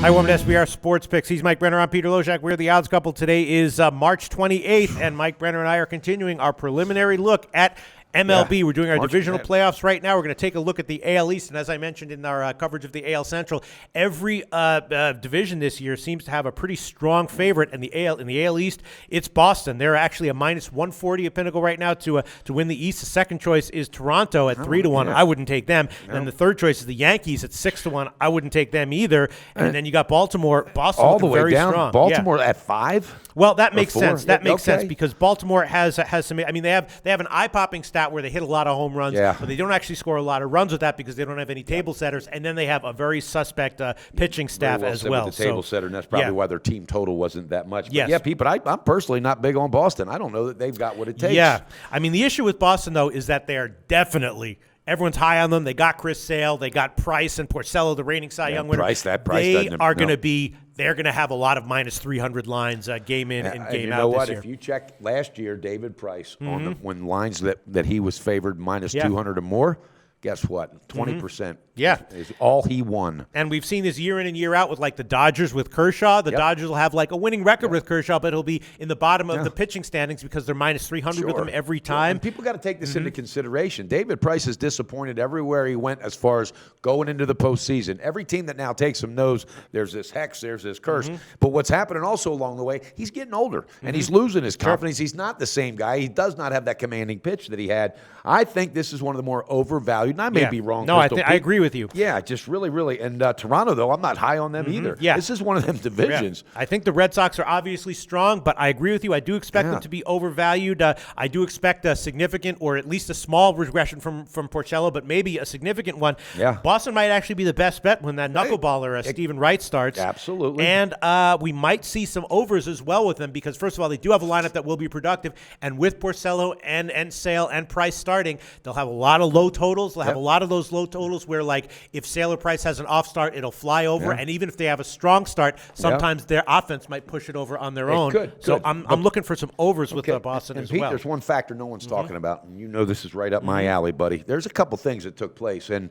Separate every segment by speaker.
Speaker 1: Hi, welcome to SBR Sports Picks. He's Mike Brenner. I'm Peter Loshak. We're the odds couple. Today is March 28th, and Mike Brenner and I are continuing our preliminary look at MLB. We're doing our divisional playoffs right now. We're going to take a look at the AL East, and as I mentioned in our coverage of the AL Central, every division this year seems to have a pretty strong favorite. In the AL East, it's Boston. They're actually a minus 140 at Pinnacle right now to win the East. The second choice is Toronto at 3-1. I wouldn't take them. No. And the third choice is the Yankees at 6-1. I wouldn't take them either. And then you got Baltimore. Boston
Speaker 2: all the way
Speaker 1: very
Speaker 2: down.
Speaker 1: Strong.
Speaker 2: Baltimore at 5.
Speaker 1: Well, that makes sense. That makes sense because Baltimore has some. I mean, they have an eye-popping stat where they hit a lot of home runs, but they don't actually score a lot of runs with that because they don't have any table setters, and then they have a very suspect pitching staff as well.
Speaker 2: With the table setter, and that's probably why their team total wasn't that much. But
Speaker 1: yes.
Speaker 2: Pete, but I'm personally not big on Boston. I don't know that they've got what it takes.
Speaker 1: Yeah, I mean, the issue with Boston though is that they're definitely. Everyone's high on them. They got Chris Sale. They got Price and Porcello, the reigning Cy Young winner. They are going to be. They're going to have a lot of minus 300 lines game in and game out this year.
Speaker 2: You know what? If you check last year, David Price on when lines that he was favored minus 200 or more. Guess what? 20% is all he won.
Speaker 1: And we've seen this year in and year out with like the Dodgers with Kershaw. The Dodgers will have like a winning record with Kershaw, but he'll be in the bottom of the pitching standings because they're minus 300 with him every time.
Speaker 2: And people got to take this into consideration. David Price is disappointed everywhere he went as far as going into the postseason. Every team that now takes him knows there's this hex, there's this curse. But what's happening also along the way, he's getting older and he's losing his confidence. He's not the same guy. He does not have that commanding pitch that he had. I think this is one of the more overvalued. And I may be wrong.
Speaker 1: No, I agree with you.
Speaker 2: Yeah, just really. And Toronto, though, I'm not high on them either.
Speaker 1: Yeah.
Speaker 2: This is one of them divisions.
Speaker 1: I think the Red Sox are obviously strong, but I agree with you. I do expect them to be overvalued. I do expect a significant or at least a small regression from Porcello, but maybe a significant one.
Speaker 2: Yeah.
Speaker 1: Boston might actually be the best bet when that knuckleballer Stephen Wright starts.
Speaker 2: Absolutely.
Speaker 1: And we might see some overs as well with them because, first of all, they do have a lineup that will be productive. And with Porcello and Sale and Price starting, they'll have a lot of low totals. They'll have a lot of those low totals where, like, if Sale or Price has an off start, it'll fly over. And even if they have a strong start, sometimes their offense might push it over on their own. So I'm looking for some overs with Boston
Speaker 2: and
Speaker 1: as
Speaker 2: Pete,
Speaker 1: well.
Speaker 2: There's one factor no one's talking about, and you know this is right up my alley, buddy. There's a couple things that took place, and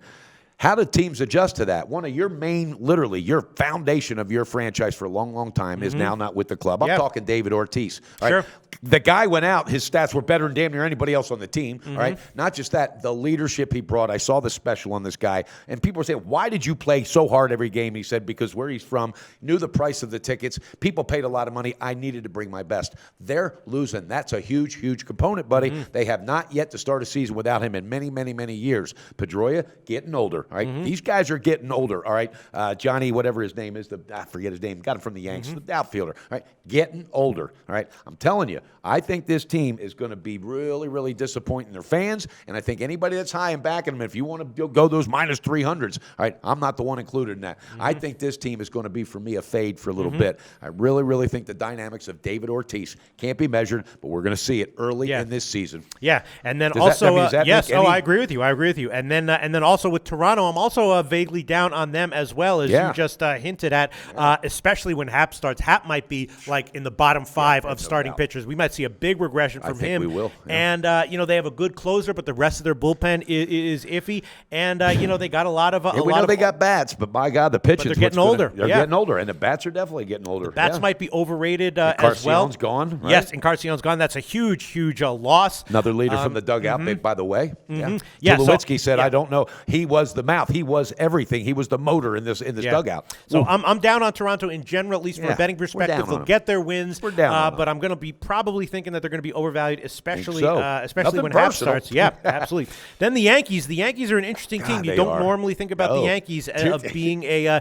Speaker 2: how do teams adjust to that? One of your main, literally, your foundation of your franchise for a long, long time is now not with the club. I'm talking David Ortiz. Right? The guy went out. His stats were better than damn near anybody else on the team. All right. Not just that, the leadership he brought. I saw the special on this guy, and people were saying, "Why did you play so hard every game?" He said, "Because where he's from, knew the price of the tickets. People paid a lot of money. I needed to bring my best." They're losing. That's a huge, huge component, buddy. They have not yet to start a season without him in many, many, many years. Pedroia getting older. All right. These guys are getting older. All right. Johnny, whatever his name is, I forget his name. Got him from the Yanks. The outfielder. All right. Getting older. All right. I'm telling you, I think this team is going to be really, really disappointing their fans, and I think anybody that's high and backing them, if you want to go those minus 300s, all right, I'm not the one included in that. I think this team is going to be, for me, a fade for a little bit. I really, really think the dynamics of David Ortiz can't be measured, but we're going to see it early in this season.
Speaker 1: Yeah, and then I agree with you. And then also with Toronto, I'm also vaguely down on them as well, as you just hinted at, especially when Happ starts. Happ might be like in the bottom 5 of starting pitchers. We might see a big regression from him.
Speaker 2: We will.
Speaker 1: And they have a good closer, but the rest of their bullpen is iffy. And they got a lot of
Speaker 2: they got bats, but by God, the pitchers
Speaker 1: they're getting older.
Speaker 2: They're getting older, and the bats are definitely getting older.
Speaker 1: The bats might be overrated as well.
Speaker 2: Carcion's gone. Right?
Speaker 1: Yes, and Carcion's gone. That's a huge loss.
Speaker 2: Another leader from the dugout, by the way.
Speaker 1: Yeah.
Speaker 2: Tulowitzki said, "I don't know. He was the mouth. He was everything. He was the motor in this dugout."
Speaker 1: So I'm down on Toronto in general, at least from a betting perspective. They'll get their wins,
Speaker 2: we're down
Speaker 1: but I'm going to be probably thinking that they're going to be overvalued, especially
Speaker 2: Nothing
Speaker 1: when Happ
Speaker 2: personal.
Speaker 1: starts. Yeah, absolutely. Then the Yankees. The Yankees are an interesting team. You don't normally think about the Yankees of being a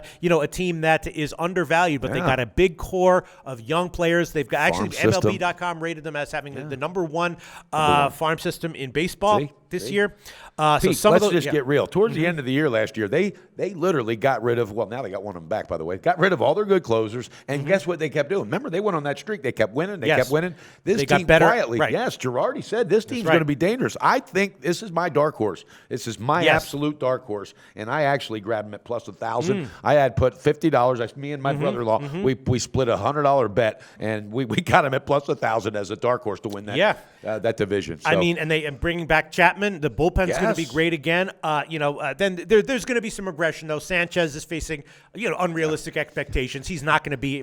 Speaker 1: team that is undervalued, but they got a big core of young players. They've got actually MLB.com rated them as having the number one farm system in baseball this year.
Speaker 2: Pete, let's just get real. Towards the end of the year last year, they literally got rid of, well, now they got one of them back, by the way, got rid of all their good closers, and guess what they kept doing? Remember, they went on that streak. They kept winning. They kept winning. This team
Speaker 1: got better.
Speaker 2: Quietly, yes, Girardi said this team's going to be dangerous. I think this is my dark horse. This is my absolute dark horse, and I actually grabbed them at plus 1,000. I had put $50. Me and my brother-in-law, we split a $100 bet, and we got him at plus 1,000 as a dark horse to win that division. So,
Speaker 1: I mean, and bringing back Chapman, the bullpen's going to be great again. Then there's going to be some regression though. Sanchez is facing unrealistic expectations. He's not going to be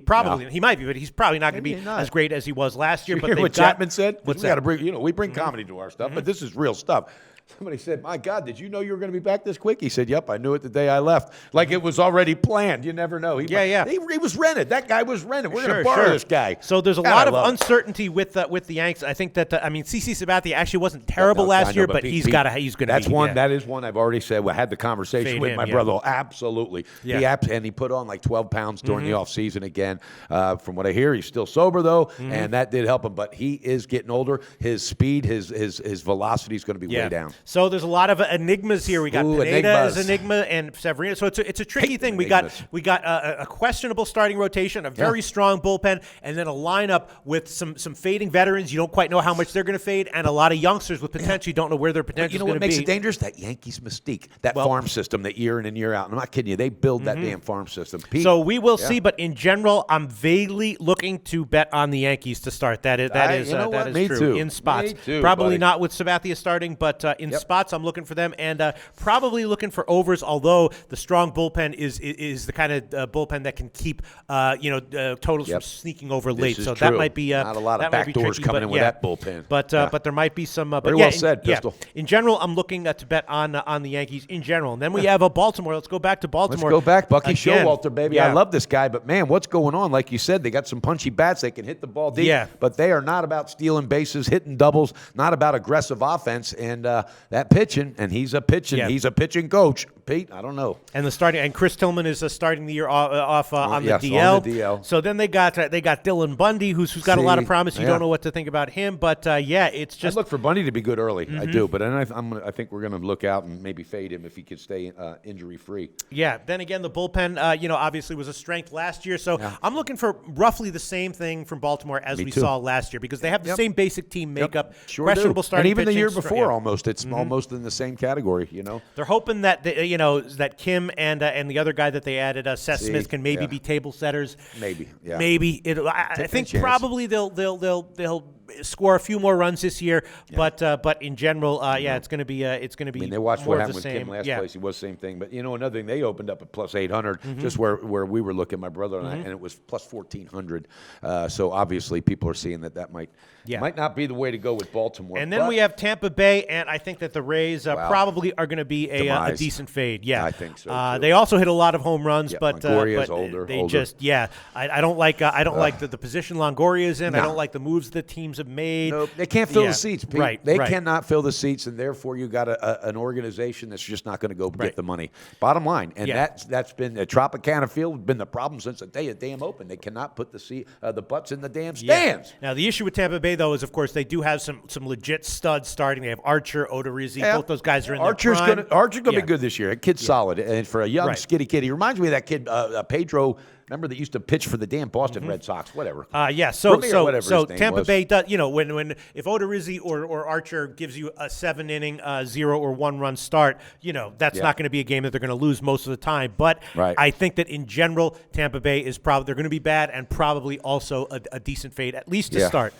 Speaker 1: he might be, but he's probably not going to be as great as he was last year.
Speaker 2: You
Speaker 1: But
Speaker 2: hear what Chapman said?
Speaker 1: What's
Speaker 2: we
Speaker 1: that?
Speaker 2: got to bring we bring comedy to our stuff, but this is real stuff. Somebody said, "My God, did you know you were going to be back this quick?" He said, "Yep, I knew it the day I left. Like it was already planned. You never know." He was rented. That guy was rented. We're going to borrow this guy.
Speaker 1: So there's a lot of uncertainty with the Yanks. I think that CC Sabathia actually wasn't terrible last year, but he's going to be.
Speaker 2: That is one I've already said. I had the conversation with my brother. Absolutely.
Speaker 1: Yeah.
Speaker 2: And he put on like 12 pounds during the offseason again. From what I hear, he's still sober though, and that did help him. But he is getting older. His speed, his velocity is going to be way down.
Speaker 1: So there's a lot of enigmas here. We got Pineda as enigma and Severino. So it's a tricky thing. We got a questionable starting rotation, a very strong bullpen, and then a lineup with some fading veterans. You don't quite know how much they're going to fade, and a lot of youngsters with potential. You don't know where their potential is going to be.
Speaker 2: You know what makes it dangerous? That Yankees mystique, that farm system that year in and year out. And I'm not kidding you. They build that damn farm system. Pete,
Speaker 1: so we will see, but in general, I'm vaguely looking to bet on the Yankees to start. That is
Speaker 2: Me
Speaker 1: true.
Speaker 2: too.
Speaker 1: In spots.
Speaker 2: Me too,
Speaker 1: probably
Speaker 2: buddy.
Speaker 1: not with Sabathia starting, but in spots, I'm looking for them, and probably looking for overs. Although the strong bullpen is the kind of bullpen that can keep totals from sneaking over late. So
Speaker 2: true.
Speaker 1: that might be
Speaker 2: not a lot of backdoors coming in with that bullpen.
Speaker 1: But there might be some.
Speaker 2: Very well said, Pistol.
Speaker 1: In general, I'm looking to bet on the Yankees in general, and then we have Baltimore. Let's go back to Baltimore.
Speaker 2: Let's go back, Bucky
Speaker 1: again.
Speaker 2: Showalter, baby.
Speaker 1: Yeah.
Speaker 2: I love this guy, but man, what's going on? Like you said, they got some punchy bats. They can hit the ball deep, but they are not about stealing bases, hitting doubles, not about aggressive offense. And that pitching, and he's a pitching coach. Pete, I don't know.
Speaker 1: And Chris Tillman is starting the year off on the DL.
Speaker 2: On the DL.
Speaker 1: So then they got Dylan Bundy, who's got a lot of promise. You don't know what to think about him, but it's just
Speaker 2: I look for Bundy to be good early. I do, but then I think we're going to look out and maybe fade him if he could stay injury free.
Speaker 1: Yeah. Then again, the bullpen, obviously was a strength last year. So I'm looking for roughly the same thing from Baltimore as we saw last year because they have the same basic team makeup.
Speaker 2: Sure
Speaker 1: questionable
Speaker 2: do.
Speaker 1: starting
Speaker 2: and even
Speaker 1: pitching,
Speaker 2: the year before, almost it's almost in the same category.
Speaker 1: They're hoping that that Kim and the other guy that they added, Seth Smith, can maybe be table setters.
Speaker 2: Maybe.
Speaker 1: I think probably they'll score a few more runs this year, but in general, it's going to be
Speaker 2: I mean, they watched what happened with
Speaker 1: same.
Speaker 2: Kim last place. He was the same thing, but another thing, they opened up at plus 800, just where we were looking, my brother and I, and it was plus 1400. So obviously, people are seeing that might not be the way to go with Baltimore.
Speaker 1: And then we have Tampa Bay, and I think that the Rays probably are going to be a decent fade. Yeah,
Speaker 2: I think so. Too.
Speaker 1: They also hit a lot of home runs, but
Speaker 2: older.
Speaker 1: They just I don't like the position Longoria's in. No. I don't like the moves the teams have made.
Speaker 2: Nope, they can't fill the seats, Pete.
Speaker 1: Right,
Speaker 2: they cannot fill the seats, and therefore you got an organization that's just not going to go get the money. Bottom line, and that's been Tropicana Field been the problem since the day of damn open. They cannot put the butts in the damn stands.
Speaker 1: Now the issue with Tampa Bay though is of course they do have some legit studs starting. They have Archer, Odorizzi. Both those guys are in their prime.
Speaker 2: Archer's gonna be good this year. A kid's solid, and for a young skitty kid, he reminds me of that kid Pedro. Remember that used to pitch for the damn Boston Red Sox, whatever.
Speaker 1: So Tampa Bay does, when if Odorizzi or Archer gives you a 7-inning 0 or 1-run start, that's not going to be a game that they're going to lose most of the time. But I think that in general, Tampa Bay is probably they're going to be bad and probably also a decent fade at least to start.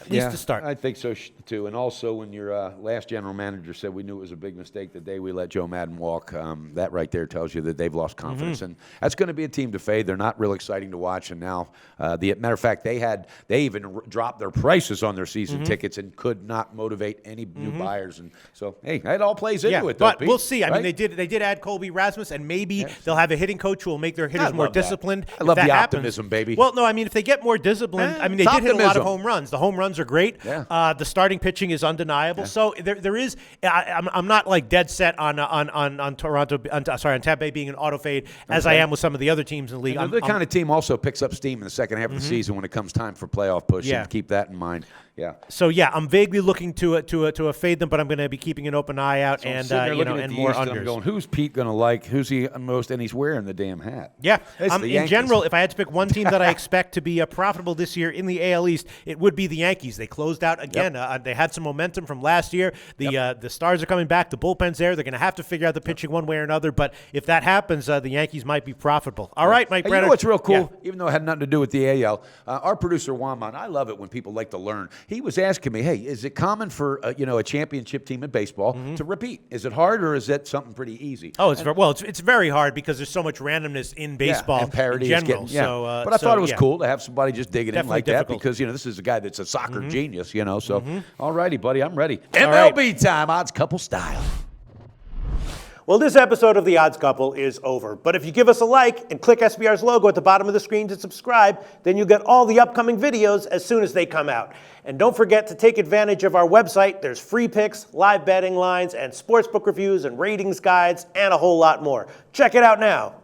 Speaker 2: I think so too. And also, when your last general manager said we knew it was a big mistake the day we let Joe Madden walk, that right there tells you that they've lost confidence, and that's going to be a team to fade. They're not real excited to watch, and now the matter of fact, they even dropped their prices on their season tickets and could not motivate any new buyers, and so hey, it all plays into it. Though,
Speaker 1: but we'll see. I mean, they did add Colby Rasmus, and maybe they'll have a hitting coach who will make their hitters more disciplined.
Speaker 2: I love the optimism, baby.
Speaker 1: Well, no, I mean if they get more disciplined, I mean they did hit a lot of home runs. The home runs are great. The starting pitching is undeniable. So there is. I'm not like dead set on Tampa Bay being an auto fade as I am with some of the other teams in the league.
Speaker 2: And the kind of team also picks up steam in the second half of the season when it comes time for playoff push. And keep that in mind. Yeah.
Speaker 1: So I'm vaguely looking to fade them, but I'm going to be keeping an open eye out and more unders.
Speaker 2: I'm going, who's Pete going to like? Who's he most? And he's wearing the damn hat.
Speaker 1: Yeah. In general, if I had to pick one team that I expect to be profitable this year in the AL East, it would be the Yankees. They closed out again. They had some momentum from last year. The stars are coming back. The bullpen's there. They're going to have to figure out the pitching one way or another. But if that happens, the Yankees might be profitable. All right, Mike Brenner.
Speaker 2: You know what's real cool even though it had nothing to do with the AL, our producer Juan, I love it when people like to learn. He was asking me, hey, is it common for a championship team in baseball to repeat? Is it hard, or is that something pretty easy?
Speaker 1: Oh, it's very hard because there's so much randomness in baseball
Speaker 2: and parity
Speaker 1: in general.
Speaker 2: is getting, but I thought it was cool to have somebody just digging
Speaker 1: Definitely
Speaker 2: in like
Speaker 1: difficult.
Speaker 2: that because this is a guy that's a soccer genius, So, all righty, buddy, I'm ready.
Speaker 1: All right.
Speaker 2: MLB time, odds couple style.
Speaker 1: Well, this episode of The Odds Couple is over. But if you give us a like and click SBR's logo at the bottom of the screen to subscribe, then you'll get all the upcoming videos as soon as they come out. And don't forget to take advantage of our website. There's free picks, live betting lines, and sportsbook reviews and ratings guides, and a whole lot more. Check it out now.